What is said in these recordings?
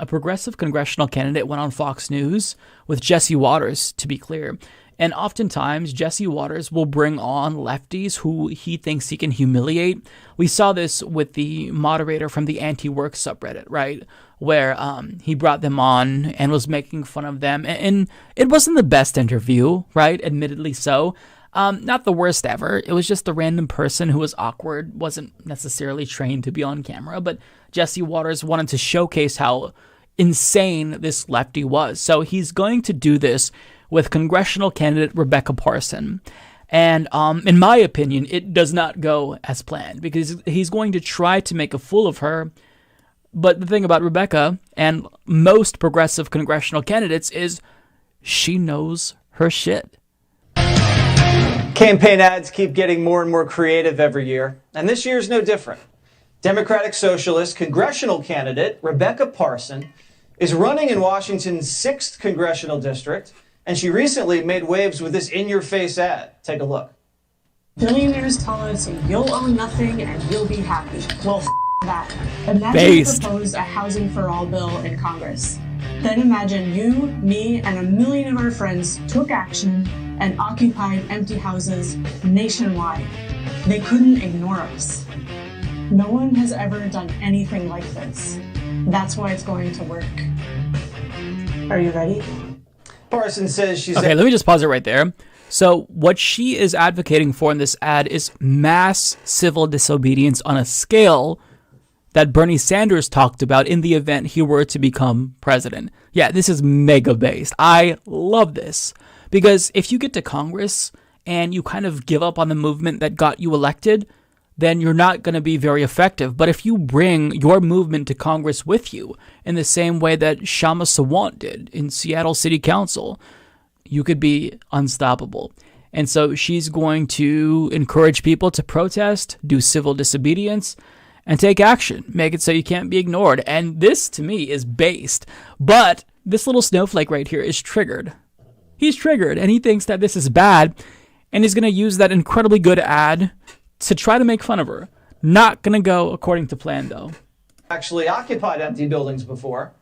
a progressive congressional candidate went on Fox News with Jesse Waters, to be clear. And oftentimes, Jesse Waters will bring on lefties who he thinks he can humiliate. We saw this with the moderator from the anti-work subreddit, right? Where he brought them on and was making fun of them. And it wasn't the best interview, right? Admittedly so. Not the worst ever. It was just a random person who was awkward, wasn't necessarily trained to be on camera. But Jesse Waters wanted to showcase how insane this lefty was. So he's going to do this with congressional candidate Rebecca Parson. And in my opinion, it does not go as planned because he's going to try to make a fool of her. But the thing about Rebecca and most progressive congressional candidates is she knows her shit. Campaign ads keep getting more and more creative every year, and this year's no different. Democratic Socialist congressional candidate Rebecca Parson is running in Washington's 6th Congressional District, and she recently made waves with this in-your-face ad. Take a look. Billionaires tell us you'll own nothing and you'll be happy. Well, that. Imagine Based. you proposed a housing for all bill in Congress. Then imagine you, me, and a million of our friends took action and occupied empty houses nationwide. They couldn't ignore us. No one has ever done anything like this. That's why it's going to work. Are you ready? Parson says she's... Okay, let me just pause it right there. So what she is advocating for in this ad is mass civil disobedience on a scale that Bernie Sanders talked about in the event he were to become president. Yeah, this is mega based. I love this. Because if you get to Congress and you kind of give up on the movement that got you elected, then you're not going to be very effective. But if you bring your movement to Congress with you in the same way that Shama Sawant did in Seattle City Council, you could be unstoppable. And so she's going to encourage people to protest, do civil disobedience, and take action. Make it so you can't be ignored. And this, to me, is based. But this little snowflake right here is triggered. He's triggered, and he thinks that this is bad, and he's going to use that incredibly good ad to try to make fun of her. Not going to go according to plan, though. Actually occupied empty buildings before,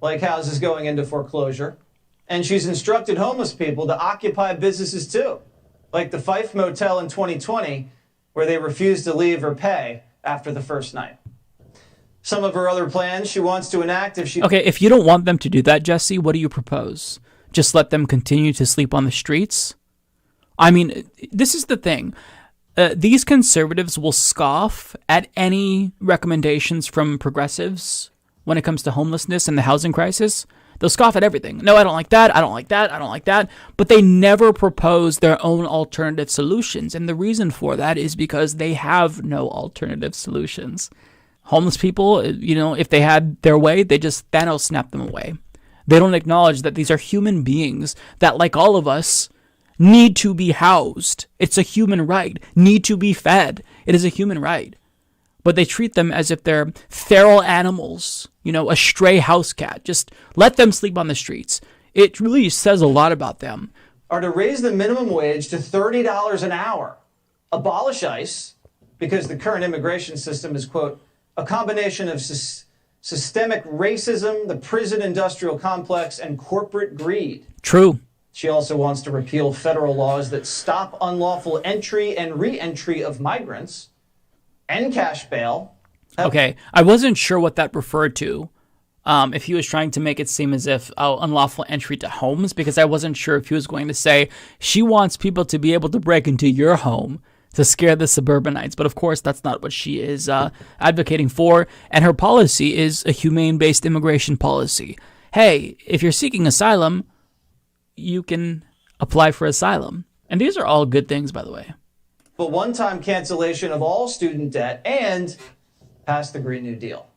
like houses going into foreclosure. And she's instructed homeless people to occupy businesses too, like the Fife Motel in 2020, where they refused to leave or pay after the first night. Some of her other plans she wants to enact if she... Okay, if you don't want them to do that, Jesse, what do you propose? Just let them continue to sleep on the streets? I mean, this is the thing. These conservatives will scoff at any recommendations from progressives when it comes to homelessness and the housing crisis. They'll scoff at everything. No, I don't like that. I don't like that. I don't like that. But they never propose their own alternative solutions. And the reason for that is because they have no alternative solutions. Homeless people, if they had their way, they just Thanos snapped them away. They don't acknowledge that these are human beings that, like all of us, need to be housed. It's a human right. Need to be fed. It is a human right. But they treat them as if they're feral animals, a stray house cat. Just let them sleep on the streets. It really says a lot about them. Are to raise the minimum wage to $30 an hour, abolish ICE, because the current immigration system is, quote, a combination of systemic racism, the prison industrial complex, and corporate greed. True. She also wants to repeal federal laws that stop unlawful entry and re-entry of migrants, and cash bail. Okay, I wasn't sure what that referred to. If he was trying to make it seem as if unlawful entry to homes, because I wasn't sure if he was going to say she wants people to be able to break into your home to scare the suburbanites. But of course, that's not what she is advocating for. And her policy is a humane-based immigration policy. Hey, if you're seeking asylum, you can apply for asylum. And these are all good things, by the way. But one-time cancellation of all student debt and pass the Green New Deal.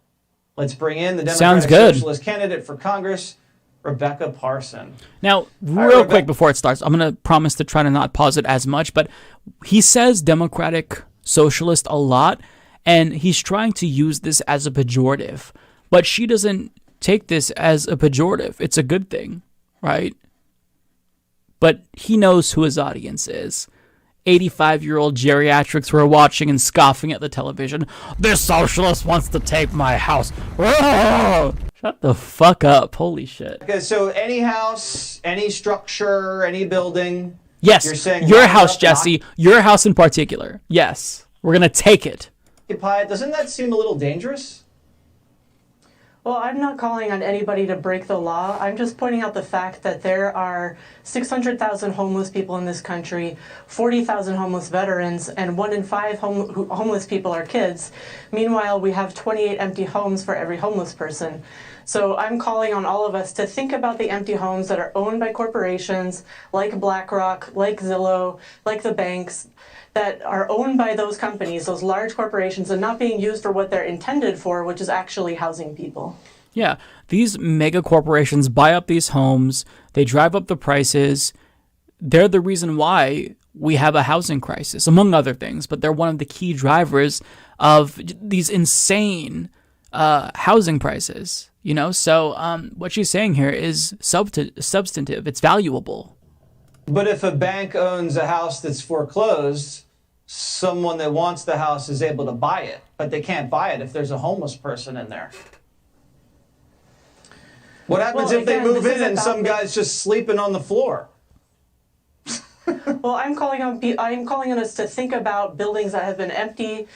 Let's bring in the Democratic Socialist candidate for Congress, Rebecca Parson. Now, real quick before it starts, I'm going to promise to try to not pause it as much, but he says Democratic Socialist a lot, and he's trying to use this as a pejorative. But she doesn't take this as a pejorative. It's a good thing, right? But he knows who his audience is. 85-year-old geriatrics who are watching and scoffing at the television. This socialist wants to take my house. Shut the fuck up. Holy shit. Okay, so any house, any structure, any building. Yes, you're saying your round house, up and Jesse. Your house in particular. Yes. We're going to take it. occupy it. Doesn't that seem a little dangerous? Well, I'm not calling on anybody to break the law. I'm just pointing out the fact that there are 600,000 homeless people in this country, 40,000 homeless veterans, and 1 in 5 homeless people are kids. Meanwhile, we have 28 empty homes for every homeless person. So I'm calling on all of us to think about the empty homes that are owned by corporations like BlackRock, like Zillow, like the banks, that are owned by those companies, those large corporations, and not being used for what they're intended for, which is actually housing people. Yeah, these mega corporations buy up these homes, they drive up the prices. They're the reason why we have a housing crisis, among other things, but they're one of the key drivers of these insane housing prices, you know? So what she's saying here is substantive, it's valuable. But if a bank owns a house that's foreclosed, someone that wants the house is able to buy it, but they can't buy it if there's a homeless person in there. What happens if they move in and some guy's just sleeping on the floor? Well, I'm calling on us to think about buildings that have been empty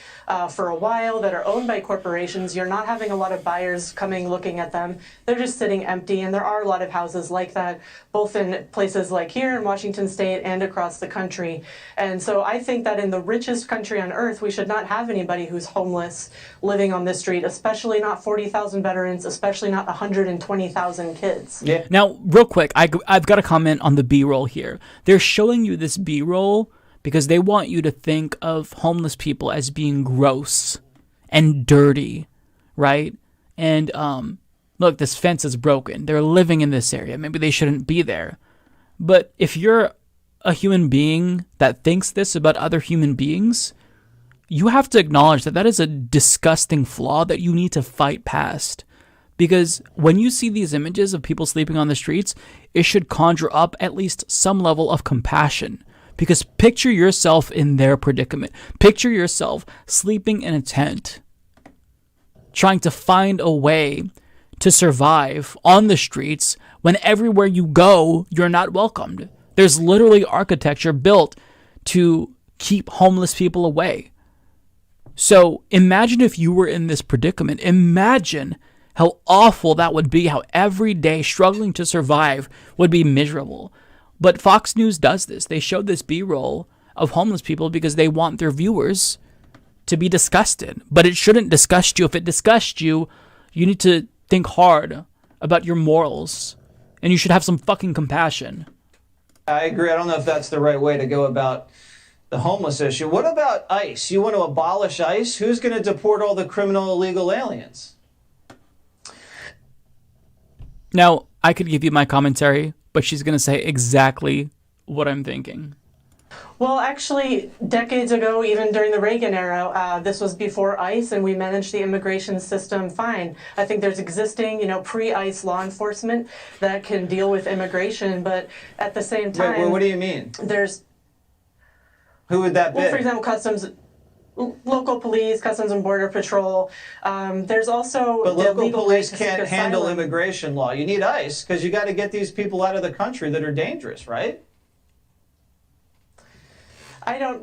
for a while, that are owned by corporations. You're not having a lot of buyers coming looking at them. They're just sitting empty, and there are a lot of houses like that, both in places like here in Washington State and across the country. And so I think that in the richest country on earth, we should not have anybody who's homeless living on this street, especially not 40,000 veterans, especially not 120,000 kids. Yeah. Now, real quick, I've got to comment on the B-roll here. They're showing you this B-roll because they want you to think of homeless people as being gross and dirty, right? And look, this fence is broken. They're living in this area. Maybe they shouldn't be there. But if you're a human being that thinks this about other human beings, you have to acknowledge that that is a disgusting flaw that you need to fight past. Because when you see these images of people sleeping on the streets, it should conjure up at least some level of compassion. Because picture yourself in their predicament. Picture yourself sleeping in a tent, trying to find a way to survive on the streets when everywhere you go, you're not welcomed. There's literally architecture built to keep homeless people away. So imagine if you were in this predicament. Imagine how awful that would be, how every day struggling to survive would be miserable. But Fox News does this. They show this B-roll of homeless people because they want their viewers to be disgusted. But it shouldn't disgust you. If it disgusts you, you need to think hard about your morals. And you should have some fucking compassion. I agree. I don't know if that's the right way to go about the homeless issue. What about ICE? You want to abolish ICE? Who's going to deport all the criminal illegal aliens? Now, I could give you my commentary, but she's going to say exactly what I'm thinking. Well, actually, decades ago, even during the Reagan era, this was before ICE, and we managed the immigration system fine. I think there's existing, pre-ICE law enforcement that can deal with immigration, but at the same time... Wait, what do you mean? Who would that be? Well, for example, local police, Customs and Border Patrol. There's also... But local legal police right to can't seek handle asylum. immigration law. You need ICE because you got to get these people out of the country that are dangerous, right?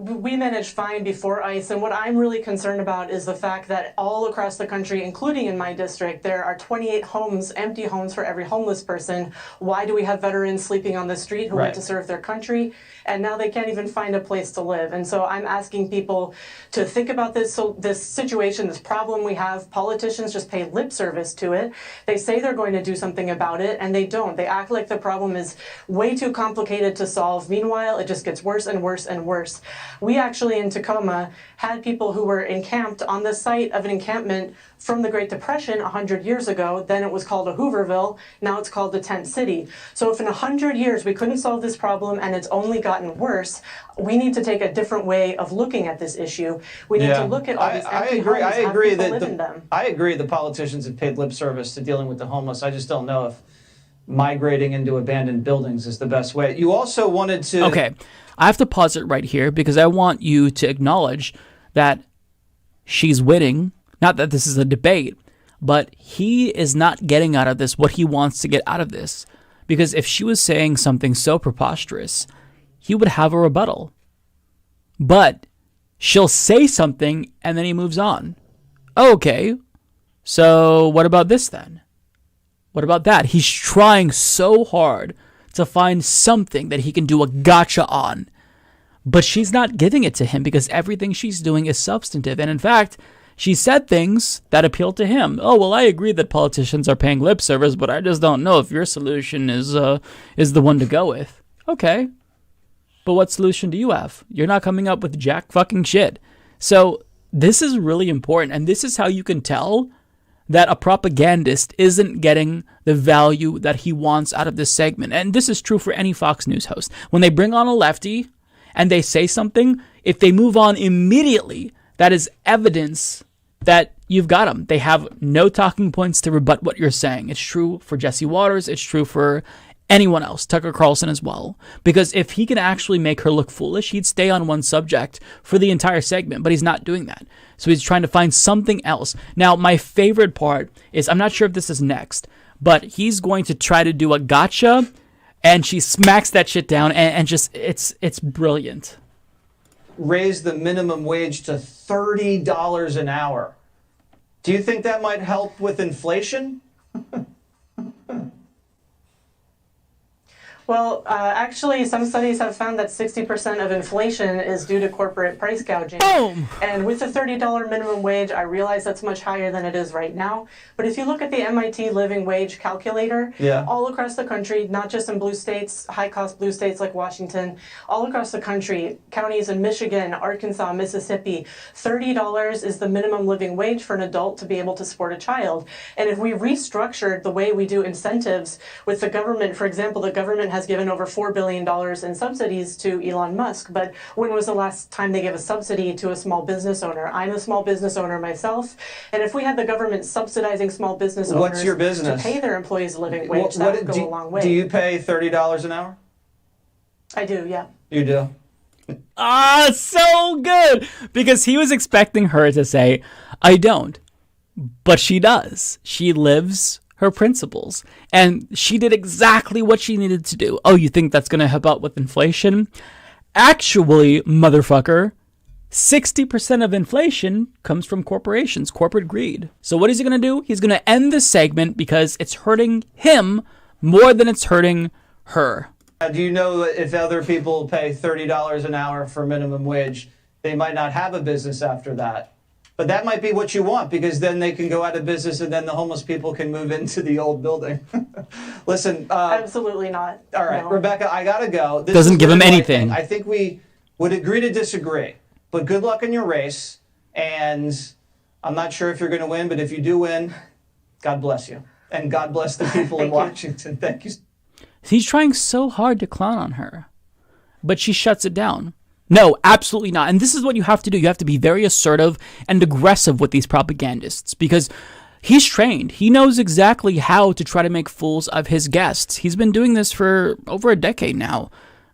We managed fine before ICE, and what I'm really concerned about is the fact that all across the country, including in my district, there are 28 homes, empty homes for every homeless person. Why do we have veterans sleeping on the street who went to serve their country, and now they can't even find a place to live? And so I'm asking people to think about this situation, this problem we have. Politicians just pay lip service to it. They say they're going to do something about it, and they don't. They act like the problem is way too complicated to solve. Meanwhile, it just gets worse and worse and worse. We actually in Tacoma had people who were encamped on the site of an encampment from the Great Depression 100 years ago. Then it was called a Hooverville. Now it's called the Tent City. So if in 100 years we couldn't solve this problem and it's only gotten worse, we need to take a different way of looking at this issue. We need to look at all these empty homes and have people live in them. I agree the politicians have paid lip service to dealing with the homeless. I just don't know if migrating into abandoned buildings is the best way. You also wanted to... Okay, I have to pause it right here because I want you to acknowledge that she's winning. Not that this is a debate, But he is not getting out of this what he wants to get out of this. Because if she was saying something so preposterous, he would have a rebuttal. But she'll say something and then he moves on. Okay, so what about this then? What about that? He's trying so hard to find something that he can do a gotcha on. But she's not giving it to him because everything she's doing is substantive. And in fact, she said things that appeal to him. Oh, well, I agree that politicians are paying lip service, but I just don't know if your solution is the one to go with. Okay. But what solution do you have? You're not coming up with jack fucking shit. So this is really important. And this is how you can tell that a propagandist isn't getting the value that he wants out of this segment. And this is true for any Fox News host. When they bring on a lefty and they say something, if they move on immediately, that is evidence that you've got them. They have no talking points to rebut what you're saying. It's true for Jesse Waters. It's true for anyone else, Tucker Carlson as well. Because if he can actually make her look foolish, he'd stay on one subject for the entire segment, but he's not doing that. So he's trying to find something else. Now, my favorite part is, I'm not sure if this is next, but he's going to try to do a gotcha, and she smacks that shit down, and just, it's brilliant. Raise the minimum wage to $30 an hour. Do you think that might help with inflation? Well, actually, some studies have found that 60% of inflation is due to corporate price gouging. Boom! And with the $30 minimum wage, I realize that's much higher than it is right now. But if you look at the MIT living wage calculator, all across the country, not just in blue states, high-cost blue states like Washington, all across the country, counties in Michigan, Arkansas, Mississippi, $30 is the minimum living wage for an adult to be able to support a child. And if we restructured the way we do incentives with the government, for example, the government has given over $4 billion in subsidies to Elon Musk, but when was the last time they gave a subsidy to a small business owner? I'm a small business owner myself, and if we had the government subsidizing small business owners What's your business? to pay their employees a living wage, that would go a long way. Do you pay $30 an hour? I do, yeah. You do? So good! Because he was expecting her to say, I don't. But she does. She lives her principles. And she did exactly what she needed to do. Oh, you think that's going to help out with inflation? Actually, motherfucker, 60% of inflation comes from corporations, corporate greed. So what is he going to do? He's going to end this segment because it's hurting him more than it's hurting her. Do you know that if other people pay $30 an hour for minimum wage, they might not have a business after that? But that might be what you want, because then they can go out of business and then the homeless people can move into the old building. Listen. Absolutely not. All right, no. Rebecca, I got to go. This doesn't give him anything. I think we would agree to disagree. But good luck in your race. And I'm not sure if you're going to win, but if you do win, God bless you. And God bless the people in Washington. Thank you. He's trying so hard to clown on her, but she shuts it down. No, absolutely not. And this is what you have to do. You have to be very assertive and aggressive with these propagandists because he's trained. He knows exactly how to try to make fools of his guests. He's been doing this for over a decade now,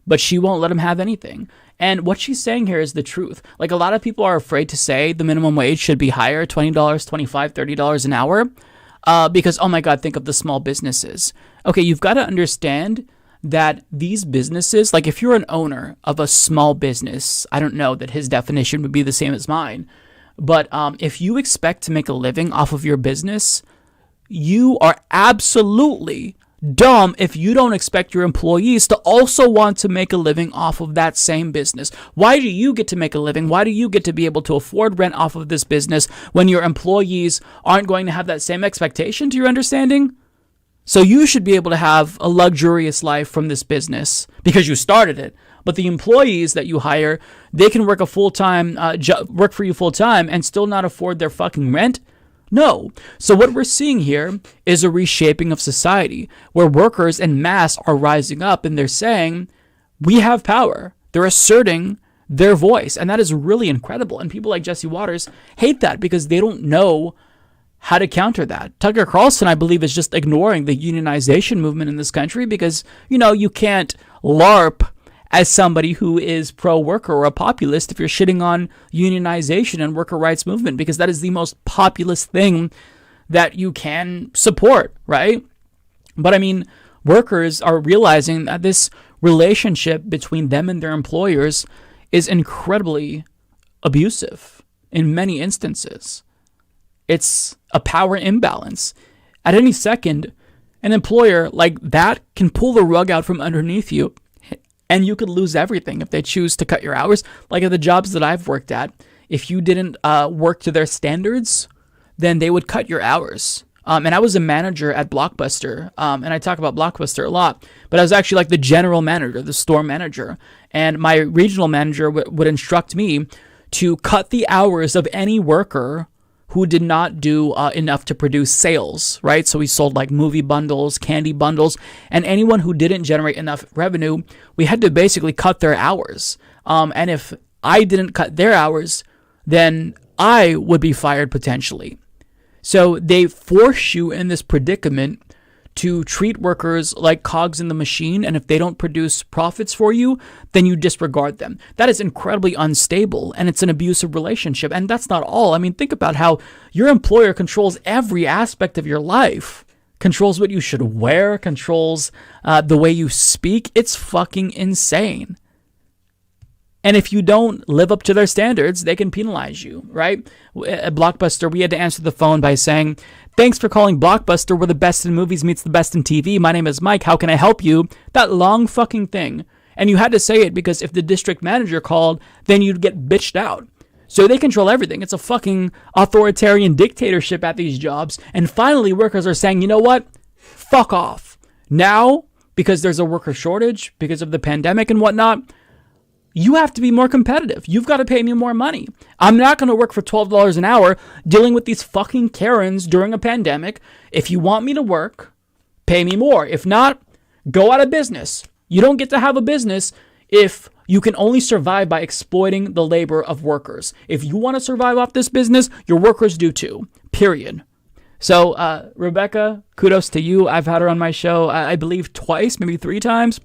but she won't let him have anything. And what she's saying here is the truth. Like, a lot of people are afraid to say the minimum wage should be higher, $20, $25, $30 an hour, because, oh my God, think of the small businesses. Okay, you've got to understand that these businesses, like if you're an owner of a small business, I don't know that his definition would be the same as mine, but if you expect to make a living off of your business, you are absolutely dumb if you don't expect your employees to also want to make a living off of that same business. Why do you get to make a living? Why do you get to be able to afford rent off of this business when your employees aren't going to have that same expectation, to your understanding? So you should be able to have a luxurious life from this business because you started it. But the employees that you hire, they can work a full-time work for you full-time and still not afford their fucking rent? No. So what we're seeing here is a reshaping of society where workers en masse are rising up and they're saying, we have power. They're asserting their voice. And that is really incredible. And people like Jesse Waters hate that because they don't know how to counter that. Tucker Carlson, I believe, is just ignoring the unionization movement in this country because, you can't LARP as somebody who is pro-worker or a populist if you're shitting on unionization and worker rights movement, because that is the most populist thing that you can support, right? But I mean, workers are realizing that this relationship between them and their employers is incredibly abusive in many instances. It's a power imbalance. At any second, an employer like that can pull the rug out from underneath you, and you could lose everything if they choose to cut your hours. Like at the jobs that I've worked at, if you didn't work to their standards, then they would cut your hours. And I was a manager at Blockbuster, and I talk about Blockbuster a lot, but I was actually like the general manager, the store manager. And my regional manager would instruct me to cut the hours of any worker who did not do enough to produce sales, right? So we sold like movie bundles, candy bundles, and anyone who didn't generate enough revenue, we had to basically cut their hours. And if I didn't cut their hours, then I would be fired potentially. So they force you in this predicament to treat workers like cogs in the machine, and if they don't produce profits for you, then you disregard them. That is incredibly unstable, and it's an abusive relationship. And that's not all. I mean, think about how your employer controls every aspect of your life, controls what you should wear, controls the way you speak. It's fucking insane. And if you don't live up to their standards, they can penalize you, right? At Blockbuster, we had to answer the phone by saying, "Thanks for calling Blockbuster, where the best in movies meets the best in TV. My name is Mike. How can I help you?" That long fucking thing. And you had to say it because if the district manager called, then you'd get bitched out. So they control everything. It's a fucking authoritarian dictatorship at these jobs. And finally, workers are saying, you know what? Fuck off. Now, because there's a worker shortage, because of the pandemic and whatnot, you have to be more competitive. You've got to pay me more money. I'm not going to work for $12 an hour dealing with these fucking Karens during a pandemic. If you want me to work, pay me more. If not, go out of business. You don't get to have a business if you can only survive by exploiting the labor of workers. If you want to survive off this business, your workers do too. Period. So, Rebecca, kudos to you. I've had her on my show, I believe twice, maybe 3 times.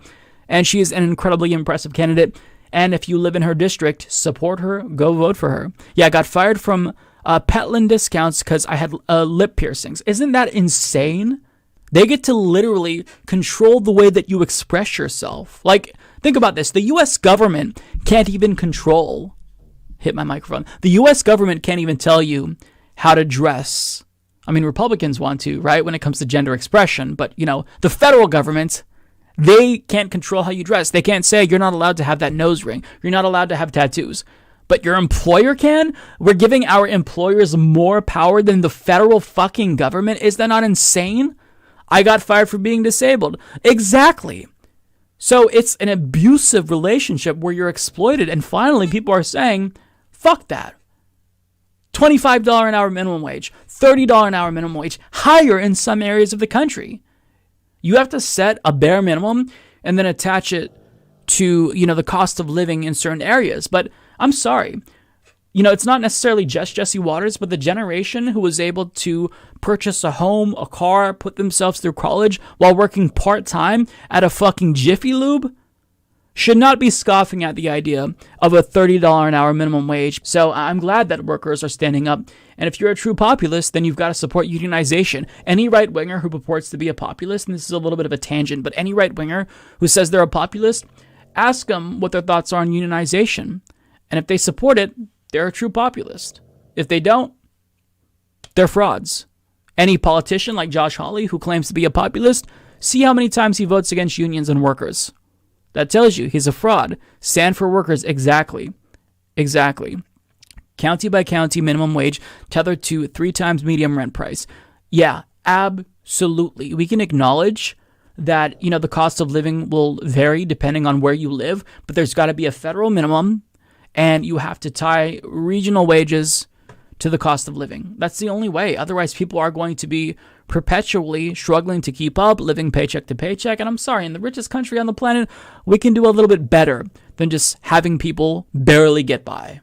And she is an incredibly impressive candidate. And if you live in her district, support her, go vote for her. Yeah, I got fired from Petland discounts because I had lip piercings. Isn't that insane? They get to literally control the way that you express yourself. Like, think about this. The U.S. government can't even control, hit my microphone. The U.S. government can't even tell you how to dress. I mean, Republicans want to, right, when it comes to gender expression. But, you know, the federal government, they can't control how you dress. They can't say you're not allowed to have that nose ring. You're not allowed to have tattoos. But your employer can? We're giving our employers more power than the federal fucking government? Is that not insane? I got fired for being disabled. Exactly. So it's an abusive relationship where you're exploited. And finally, people are saying, fuck that. $25 an hour minimum wage, $30 an hour minimum wage, higher in some areas of the country. You have to set a bare minimum and then attach it to, you know, the cost of living in certain areas. But I'm sorry, you know, it's not necessarily just Jesse Waters, but the generation who was able to purchase a home, a car, put themselves through college while working part-time at a fucking Jiffy Lube should not be scoffing at the idea of a $30 an hour minimum wage. So I'm glad that workers are standing up. And if you're a true populist, then you've got to support unionization. Any right-winger who purports to be a populist, and this is a little bit of a tangent, but any right-winger who says they're a populist, ask them what their thoughts are on unionization. And if they support it, they're a true populist. If they don't, they're frauds. Any politician like Josh Hawley who claims to be a populist, see how many times he votes against unions and workers. That tells you he's a fraud. Stand for workers. Exactly. County by county minimum wage tethered to 3 times medium rent price. Yeah, absolutely. We can acknowledge that, you know, the cost of living will vary depending on where you live, but there's got to be a federal minimum, and you have to tie regional wages to the cost of living. That's the only way. Otherwise, people are going to be perpetually struggling to keep up, living paycheck to paycheck. And I'm sorry, in the richest country on the planet, we can do a little bit better than just having people barely get by.